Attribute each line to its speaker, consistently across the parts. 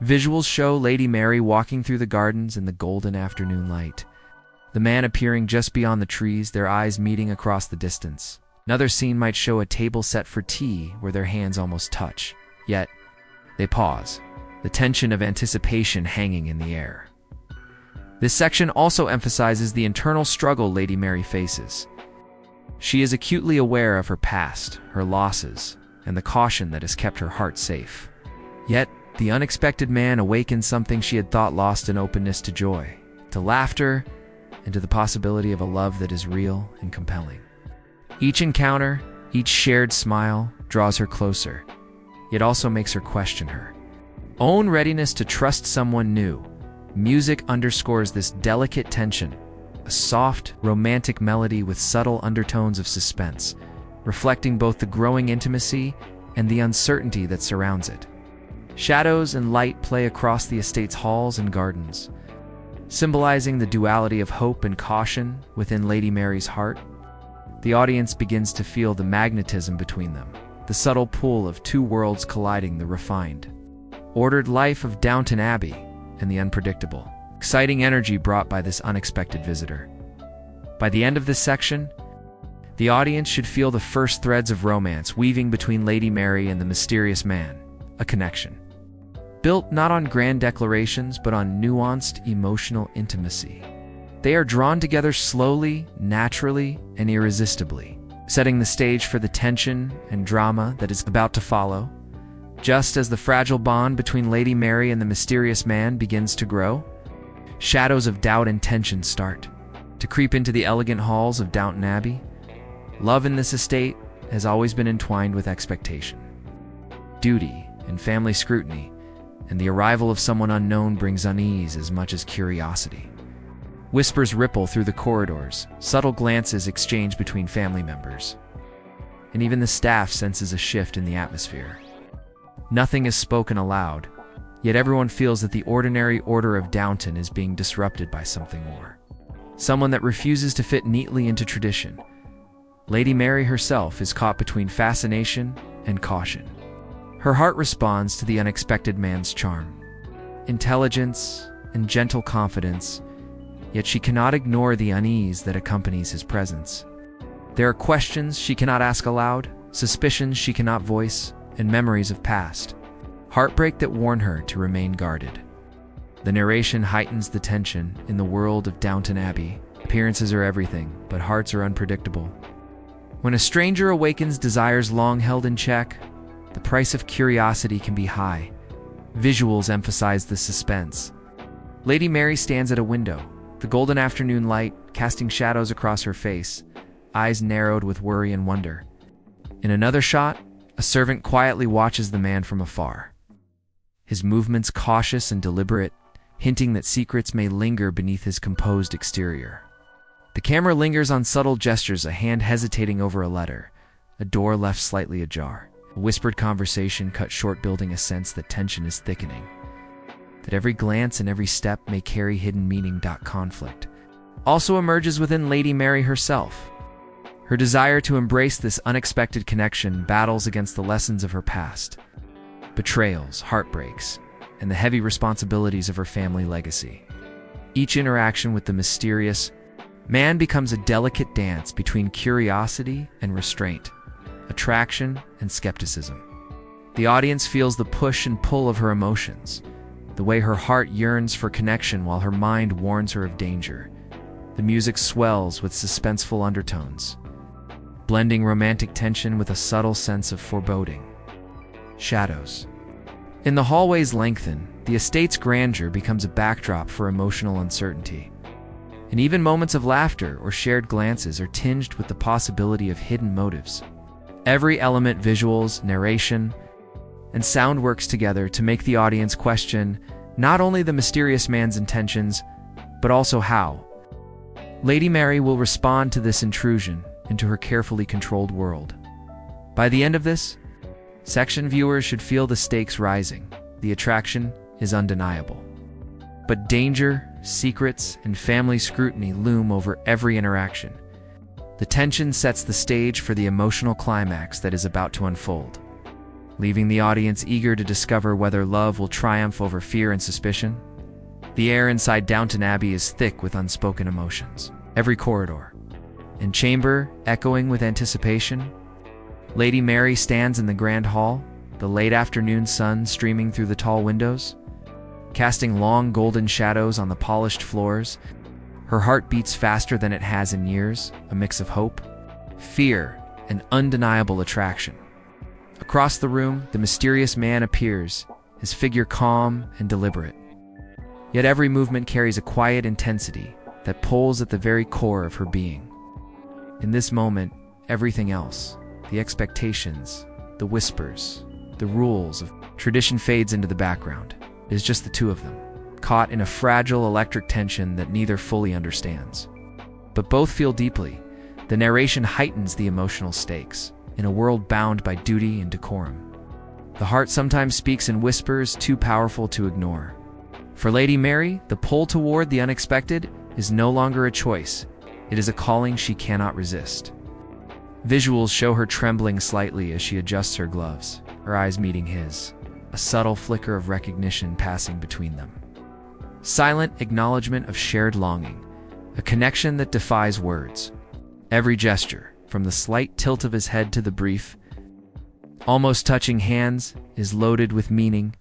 Speaker 1: Visuals show Lady Mary walking through the gardens in the golden afternoon light. The man appearing just beyond the trees, their eyes meeting across the distance. Another scene might show a table set for tea where their hands almost touch. Yet, they pause, the tension of anticipation hanging in the air. This section also emphasizes the internal struggle Lady Mary faces. She is acutely aware of her past, her losses, and the caution that has kept her heart safe. Yet, the unexpected man awakens something she had thought lost in openness to joy, to laughter, and to the possibility of a love that is real and compelling. Each encounter, each shared smile, draws her closer, yet also makes her question her own readiness to trust someone new. Music underscores this delicate tension, a soft, romantic melody with subtle undertones of suspense, reflecting both the growing intimacy and the uncertainty that surrounds it. Shadows and light play across the estate's halls and gardens, symbolizing the duality of hope and caution within Lady Mary's heart. The audience begins to feel the magnetism between them, the subtle pull of two worlds colliding, the refined, ordered life of Downton Abbey and the unpredictable, exciting energy brought by this unexpected visitor. By the end of this section, the audience should feel the first threads of romance weaving between Lady Mary and the mysterious man, a connection built not on grand declarations but on nuanced emotional intimacy. They are drawn together slowly, naturally, and irresistibly, setting the stage for the tension and drama that is about to follow. Just as the fragile bond between Lady Mary and the mysterious man begins to grow, shadows of doubt and tension start to creep into the elegant halls of Downton Abbey. Love in this estate has always been entwined with expectation, duty, and family scrutiny, and the arrival of someone unknown brings unease as much as curiosity. Whispers ripple through the corridors, subtle glances exchanged between family members, and even the staff senses a shift in the atmosphere. Nothing is spoken aloud, yet everyone feels that the ordinary order of Downton is being disrupted by something more. Someone that refuses to fit neatly into tradition. Lady Mary herself is caught between fascination and caution. Her heart responds to the unexpected man's charm, intelligence, and gentle confidence, yet she cannot ignore the unease that accompanies his presence. There are questions she cannot ask aloud, suspicions she cannot voice, and memories of past heartbreak that warn her to remain guarded. The narration heightens the tension in the world of Downton Abbey. Appearances are everything, but hearts are unpredictable. When a stranger awakens desires long held in check, the price of curiosity can be high. Visuals emphasize the suspense. Lady Mary stands at a window, the golden afternoon light casting shadows across her face, eyes narrowed with worry and wonder. In another shot, a servant quietly watches the man from afar, his movements cautious and deliberate, hinting that secrets may linger beneath his composed exterior. The camera lingers on subtle gestures, a hand hesitating over a letter, a door left slightly ajar. A whispered conversation cut short, building a sense that tension is thickening, that every glance and every step may carry hidden meaning. Conflict also emerges within Lady Mary herself. Her desire to embrace this unexpected connection battles against the lessons of her past, betrayals, heartbreaks, and the heavy responsibilities of her family legacy. Each interaction with the mysterious man becomes a delicate dance between curiosity and restraint, attraction and skepticism. The audience feels the push and pull of her emotions, the way her heart yearns for connection while her mind warns her of danger. The music swells with suspenseful undertones, blending romantic tension with a subtle sense of foreboding. Shadows in the hallways lengthen, the estate's grandeur becomes a backdrop for emotional uncertainty. And even moments of laughter or shared glances are tinged with the possibility of hidden motives. Every element, visuals, narration, and sound works together to make the audience question not only the mysterious man's intentions, but also how Lady Mary will respond to this intrusion into her carefully controlled world. By the end of this section, viewers should feel the stakes rising. The attraction is undeniable, but danger, secrets, and family scrutiny loom over every interaction. The tension sets the stage for the emotional climax that is about to unfold. leaving the audience eager to discover whether love will triumph over fear and suspicion. The air inside Downton Abbey is thick with unspoken emotions. Every corridor and chamber echoing with anticipation. Lady Mary stands in the grand hall, the late afternoon sun streaming through the tall windows, casting long golden shadows on the polished floors. Her heart beats faster than it has in years, a mix of hope, fear, and undeniable attraction. Across the room, the mysterious man appears, his figure calm and deliberate. Yet every movement carries a quiet intensity that pulls at the very core of her being. In this moment, everything else, the expectations, the whispers, the rules of tradition fades into the background. It is just the two of them, caught in a fragile electric tension that neither fully understands. But both feel deeply. The narration heightens the emotional stakes, in a world bound by duty and decorum. The heart sometimes speaks in whispers too powerful to ignore. For Lady Mary, the pull toward the unexpected is no longer a choice. It is a calling she cannot resist. Visuals show her trembling slightly as she adjusts her gloves, her eyes meeting his, a subtle flicker of recognition passing between them. Silent acknowledgement of shared longing, a connection that defies words. Every gesture, from the slight tilt of his head to the brief, almost touching hands, is loaded with meaning.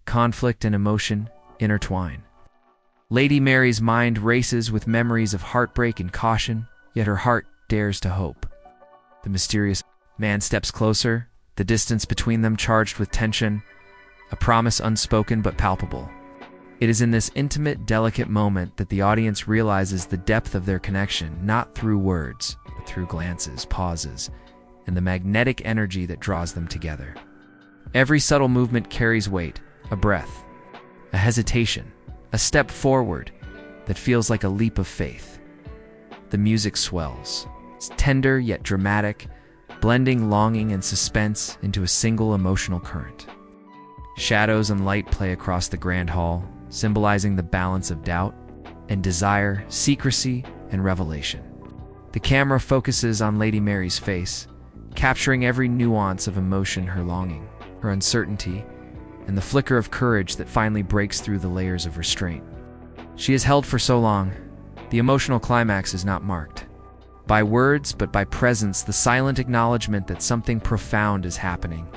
Speaker 1: Conflict and emotion intertwine. Lady Mary's mind races with memories of heartbreak and caution, yet her heart dares to hope. The mysterious man steps closer, the distance between them charged with tension, a promise unspoken but palpable. It is in this intimate, delicate moment that the audience realizes the depth of their connection, not through words, but through glances, pauses, and the magnetic energy that draws them together. Every subtle movement carries weight, a breath, a hesitation, a step forward that feels like a leap of faith. The music swells. It's tender yet dramatic, blending longing and suspense into a single emotional current. Shadows and light play across the grand hall, symbolizing the balance of doubt and desire, secrecy and revelation. The camera focuses on Lady Mary's face, capturing every nuance of emotion, her longing, her uncertainty, and the flicker of courage that finally breaks through the layers of restraint. She is held for so long. The emotional climax is not marked by words, but by presence, the silent acknowledgement that something profound is happening.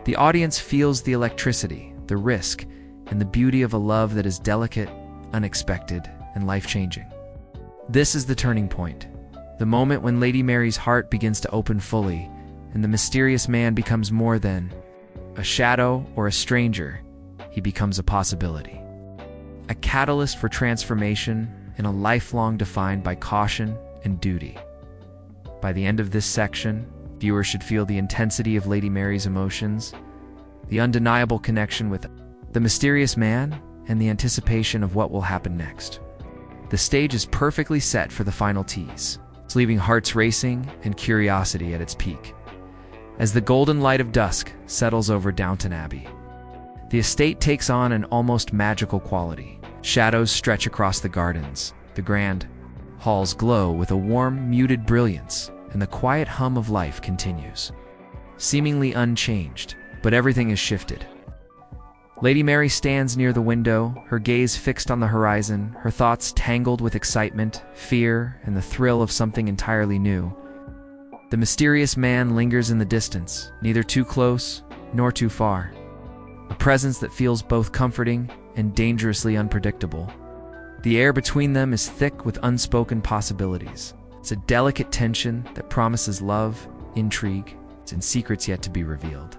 Speaker 1: The audience feels the electricity, the risk, and the beauty of a love that is delicate, unexpected, and life-changing. This is the turning point, the moment when Lady Mary's heart begins to open fully, and the mysterious man becomes more than a shadow or a stranger. He becomes a possibility, a catalyst for transformation in a lifelong defined by caution and duty. By the end of this section, viewers should feel the intensity of Lady Mary's emotions, the undeniable connection with the mysterious man, and the anticipation of what will happen next. The stage is perfectly set for the final tease, leaving hearts racing and curiosity at its peak. As the golden light of dusk settles over Downton Abbey, the estate takes on an almost magical quality. Shadows stretch across the gardens, the grand halls glow with a warm, muted brilliance, and the quiet hum of life continues, seemingly unchanged, but everything is shifted. Lady Mary stands near the window, her gaze fixed on the horizon, her thoughts tangled with excitement, fear, and the thrill of something entirely new. The mysterious man lingers in the distance, neither too close nor too far, a presence that feels both comforting and dangerously unpredictable. The air between them is thick with unspoken possibilities. It's a delicate tension that promises love, intrigue, and secrets yet to be revealed.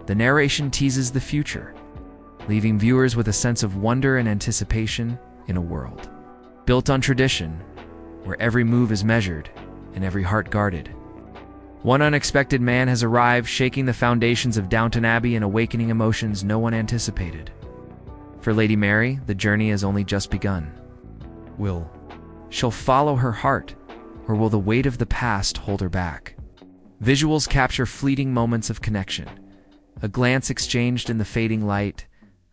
Speaker 1: The narration teases the future, leaving viewers with a sense of wonder and anticipation in a world built on tradition, where every move is measured and every heart guarded. One unexpected man has arrived, shaking the foundations of Downton Abbey and awakening emotions no one anticipated. For Lady Mary, the journey has only just begun. Will she'll follow her heart, or will the weight of the past hold her back? Visuals capture fleeting moments of connection, a glance exchanged in the fading light,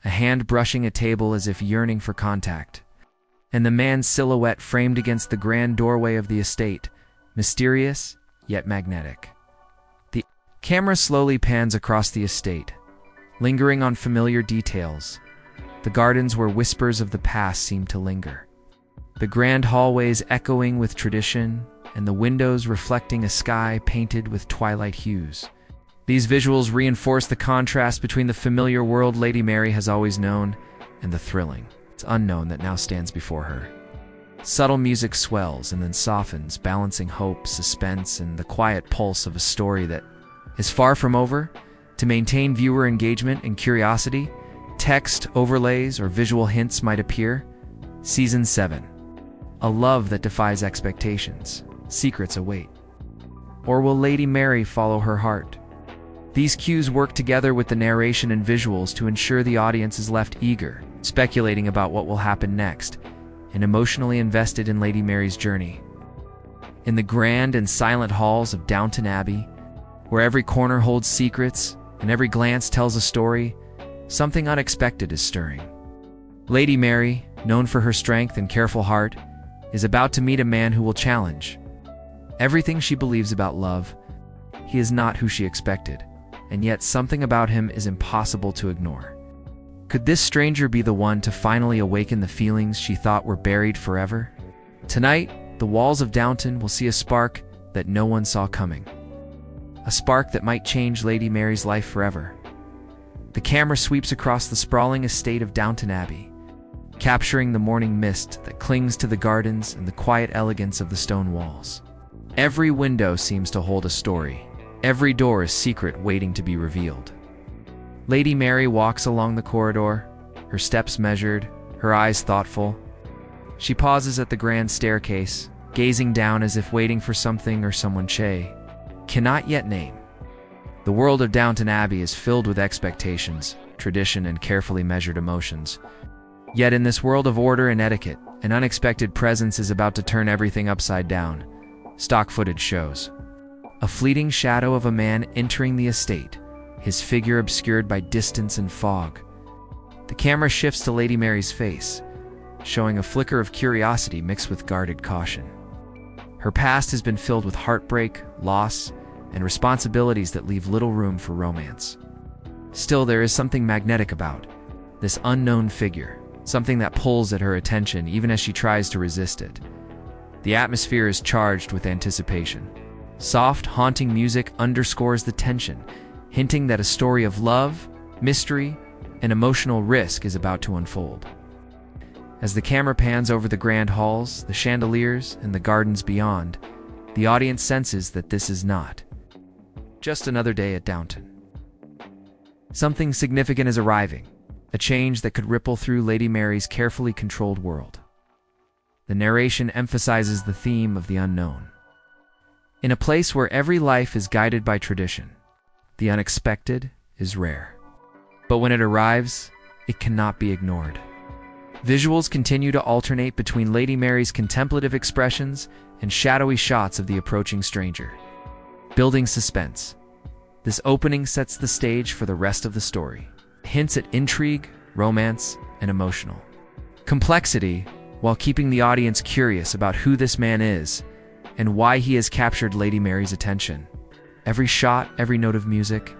Speaker 1: a hand brushing a table as if yearning for contact, and the man's silhouette framed against the grand doorway of the estate, mysterious yet magnetic. The Camera slowly pans across the estate, lingering on familiar details. The gardens where whispers of the past seem to linger. The grand hallways echoing with tradition, and the windows reflecting a sky painted with twilight hues. These visuals reinforce the contrast between the familiar world Lady Mary has always known and the thrilling, it's unknown that now stands before her. Subtle music swells and then softens, balancing hope, suspense, and the quiet pulse of a story that is far from over. To maintain viewer engagement and curiosity, text, overlays, or visual hints might appear. Season 7. A love that defies expectations. Secrets await. Or will Lady Mary follow her heart? These cues work together with the narration and visuals to ensure the audience is left eager, speculating about what will happen next, and emotionally invested in Lady Mary's journey. In the grand and silent halls of Downton Abbey, where every corner holds secrets and every glance tells a story, something unexpected is stirring. Lady Mary, known for her strength and careful heart, is about to meet a man who will challenge everything she believes about love. He is not who she expected, and yet something about him is impossible to ignore. Could this stranger be the one to finally awaken the feelings she thought were buried forever? Tonight, the walls of Downton will see a spark that no one saw coming. A spark that might change Lady Mary's life forever. The camera sweeps across the sprawling estate of Downton Abbey, capturing the morning mist that clings to the gardens and the quiet elegance of the stone walls. Every window seems to hold a story. Every door is secret waiting to be revealed. Lady Mary walks along the corridor, her steps measured, her eyes thoughtful. She pauses at the grand staircase, gazing down as if waiting for something or someone she cannot yet name. The world of Downton Abbey is filled with expectations, tradition, and carefully measured emotions. Yet in this world of order and etiquette, an unexpected presence is about to turn everything upside down. Stock footage shows a fleeting shadow of a man entering the estate, his figure obscured by distance and fog. The camera shifts to Lady Mary's face, showing a flicker of curiosity mixed with guarded caution. Her past has been filled with heartbreak, loss, and responsibilities that leave little room for romance. Still, there is something magnetic about this unknown figure, something that pulls at her attention even as she tries to resist it. The atmosphere is charged with anticipation. Soft, haunting music underscores the tension, hinting that a story of love, mystery, and emotional risk is about to unfold. As the camera pans over the grand halls, the chandeliers, and the gardens beyond, the audience senses that this is not just another day at Downton. Something significant is arriving, a change that could ripple through Lady Mary's carefully controlled world. The narration emphasizes the theme of the unknown. In a place where every life is guided by tradition, the unexpected is rare. But when it arrives, it cannot be ignored. Visuals continue to alternate between Lady Mary's contemplative expressions and shadowy shots of the approaching stranger, building suspense. This opening sets the stage for the rest of the story. Hints at intrigue, romance, and emotional complexity, while keeping the audience curious about who this man is and why he has captured Lady Mary's attention. Every shot, every note of music,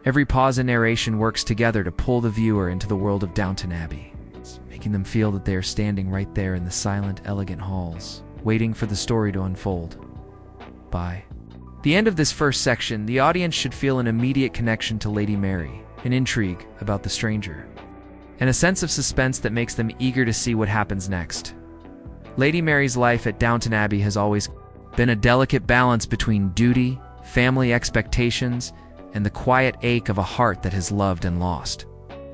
Speaker 1: every pause in narration works together to pull the viewer into the world of Downton Abbey, making them feel that they are standing right there in the silent, elegant halls, waiting for the story to unfold. By the end of this first section, the audience should feel an immediate connection to Lady Mary, an intrigue about the stranger, and a sense of suspense that makes them eager to see what happens next. Lady Mary's life at Downton Abbey has always been a delicate balance between duty, family expectations, and the quiet ache of a heart that has loved and lost.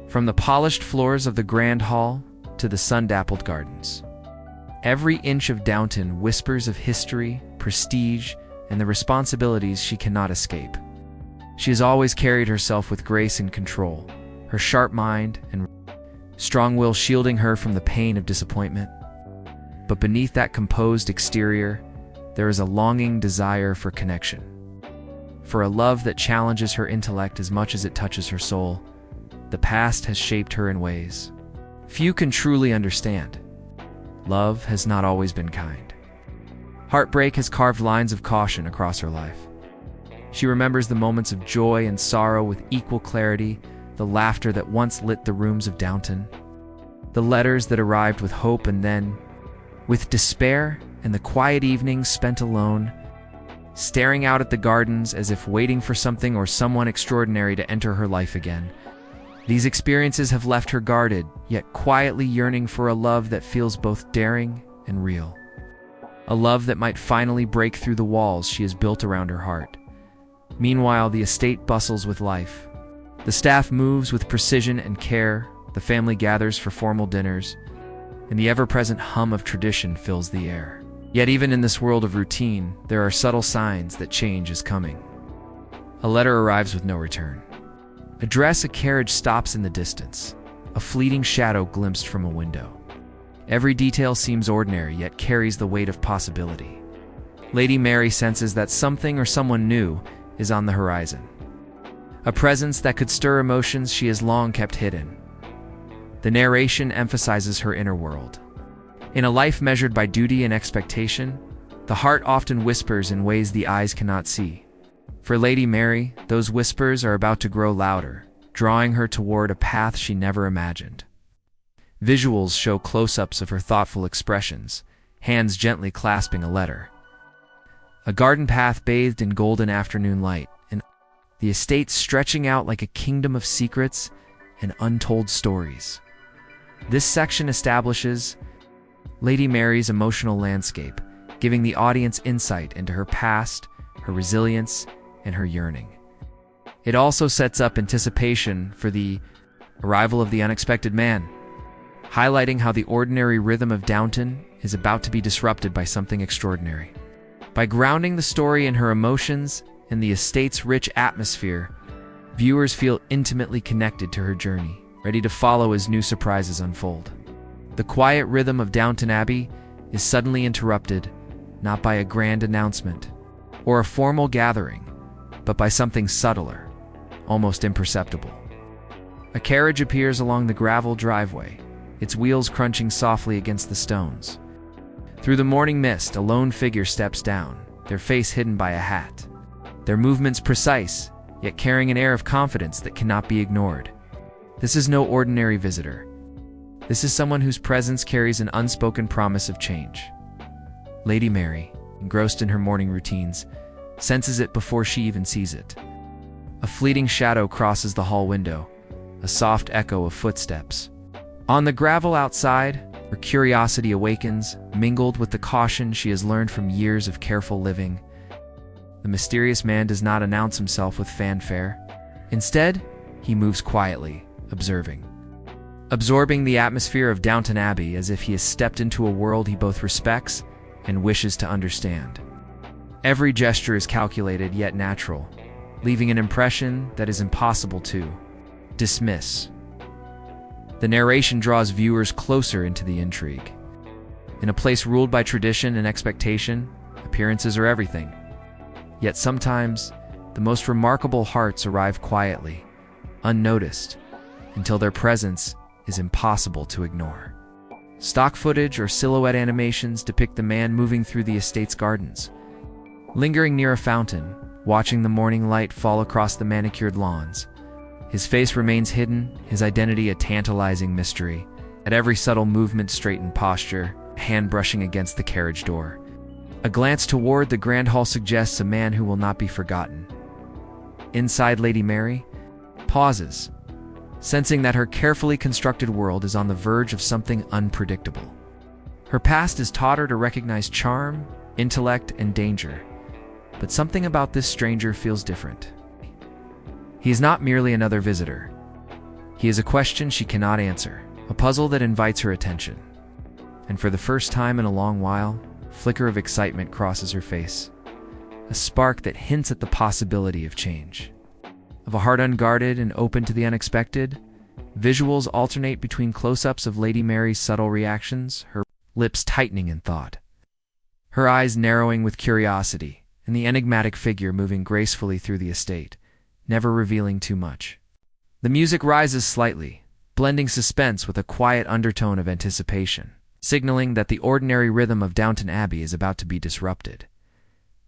Speaker 1: From the polished floors of the Grand Hall to the sun-dappled gardens, every inch of Downton whispers of history, prestige, and the responsibilities she cannot escape. She has always carried herself with grace and control, her sharp mind and strong will shielding her from the pain of disappointment. But beneath that composed exterior, there is a longing desire for connection, for a love that challenges her intellect as much as it touches her soul. The past has shaped her in ways few can truly understand. Love has not always been kind. Heartbreak has carved lines of caution across her life. She remembers the moments of joy and sorrow with equal clarity, the laughter that once lit the rooms of Downton, the letters that arrived with hope and then with despair, and the quiet evenings spent alone, staring out at the gardens as if waiting for something or someone extraordinary to enter her life again. These experiences have left her guarded, yet quietly yearning for a love that feels both daring and real. A love that might finally break through the walls she has built around her heart. Meanwhile, the estate bustles with life. The staff moves with precision and care, the family gathers for formal dinners, and the ever-present hum of tradition fills the air. Yet even in this world of routine, there are subtle signs that change is coming. A letter arrives with no return. A carriage stops in the distance, a fleeting shadow glimpsed from a window. Every detail seems ordinary, yet carries the weight of possibility. Lady Mary senses that something or someone new is on the horizon. A presence that could stir emotions she has long kept hidden. The narration emphasizes her inner world. In a life measured by duty and expectation, the heart often whispers in ways the eyes cannot see. For Lady Mary, those whispers are about to grow louder, drawing her toward a path she never imagined. Visuals show close-ups of her thoughtful expressions, hands gently clasping a letter. A garden path bathed in golden afternoon light, and the estate stretching out like a kingdom of secrets and untold stories. This section establishes Lady Mary's emotional landscape, giving the audience insight into her past, her resilience, and her yearning. It also sets up anticipation for the arrival of the unexpected man, highlighting how the ordinary rhythm of Downton is about to be disrupted by something extraordinary. By grounding the story in her emotions and the estate's rich atmosphere, viewers feel intimately connected to her journey, ready to follow as new surprises unfold. The quiet rhythm of Downton Abbey is suddenly interrupted, not by a grand announcement or a formal gathering, but by something subtler, almost imperceptible. A carriage appears along the gravel driveway, its wheels crunching softly against the stones. Through the morning mist, a lone figure steps down, their face hidden by a hat. Their movements precise, yet carrying an air of confidence that cannot be ignored. This is no ordinary visitor. This is someone whose presence carries an unspoken promise of change. Lady Mary, engrossed in her morning routines, senses it before she even sees it. A fleeting shadow crosses the hall window, a soft echo of footsteps. On the gravel outside, her curiosity awakens, mingled with the caution she has learned from years of careful living. The mysterious man does not announce himself with fanfare. Instead, he moves quietly, absorbing the atmosphere of Downton Abbey as if he has stepped into a world he both respects and wishes to understand. Every gesture is calculated yet natural, leaving an impression that is impossible to dismiss. The narration draws viewers closer into the intrigue. In a place ruled by tradition and expectation, appearances are everything. Yet sometimes, the most remarkable hearts arrive quietly, unnoticed, until their presence is impossible to ignore. Stock footage or silhouette animations depict the man moving through the estate's gardens, lingering near a fountain, watching the morning light fall across the manicured lawns. His face remains hidden, his identity a tantalizing mystery. At every subtle movement, straightened posture, hand brushing against the carriage door. A glance toward the grand hall suggests a man who will not be forgotten. Inside, Lady Mary pauses, sensing that her carefully constructed world is on the verge of something unpredictable. Her past has taught her to recognize charm, intellect, and danger, but something about this stranger feels different. He is not merely another visitor. He is a question she cannot answer, a puzzle that invites her attention. And for the first time in a long while, a flicker of excitement crosses her face, a spark that hints at the possibility of change. Of a heart unguarded and open to the unexpected, visuals alternate between close-ups of Lady Mary's subtle reactions, her lips tightening in thought, her eyes narrowing with curiosity, and the enigmatic figure moving gracefully through the estate, never revealing too much. The music rises slightly, blending suspense with a quiet undertone of anticipation, signaling that the ordinary rhythm of Downton Abbey is about to be disrupted.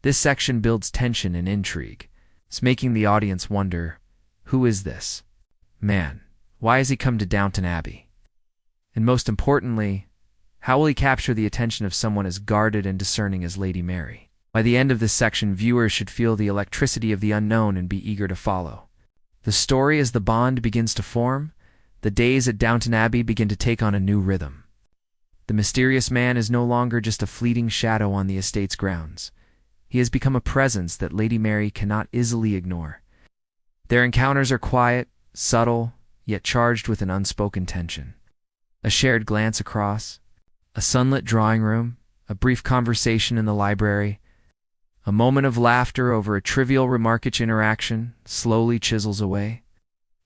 Speaker 1: This section builds tension and intrigue, It's making the audience wonder, who is this man? Why has he come to Downton Abbey? And most importantly, how will he capture the attention of someone as guarded and discerning as Lady Mary? By the end of this section, viewers should feel the electricity of the unknown and be eager to follow. The story, as the bond begins to form, the days at Downton Abbey begin to take on a new rhythm. The mysterious man is no longer just a fleeting shadow on the estate's grounds. He has become a presence that Lady Mary cannot easily ignore. Their encounters are quiet, subtle, yet charged with an unspoken tension. A shared glance across, a sunlit drawing room, a brief conversation in the library, a moment of laughter over a trivial remarkish interaction slowly chisels away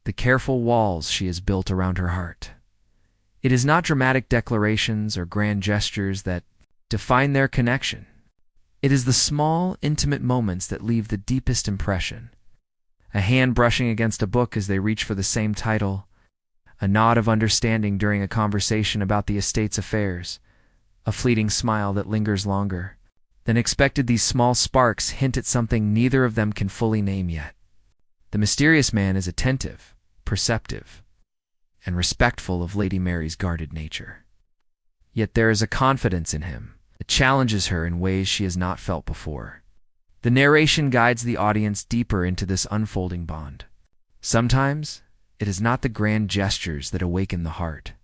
Speaker 1: the careful walls she has built around her heart. It is not dramatic declarations or grand gestures that define their connection. It is the small, intimate moments that leave the deepest impression. A hand brushing against a book as they reach for the same title, a nod of understanding during a conversation about the estate's affairs, a fleeting smile that lingers longer than expected. These small sparks hint at something neither of them can fully name yet. The mysterious man is attentive, perceptive, and respectful of Lady Mary's guarded nature. Yet there is a confidence in him that challenges her in ways she has not felt before. The narration guides the audience deeper into this unfolding bond. Sometimes, it is not the grand gestures that awaken the heart.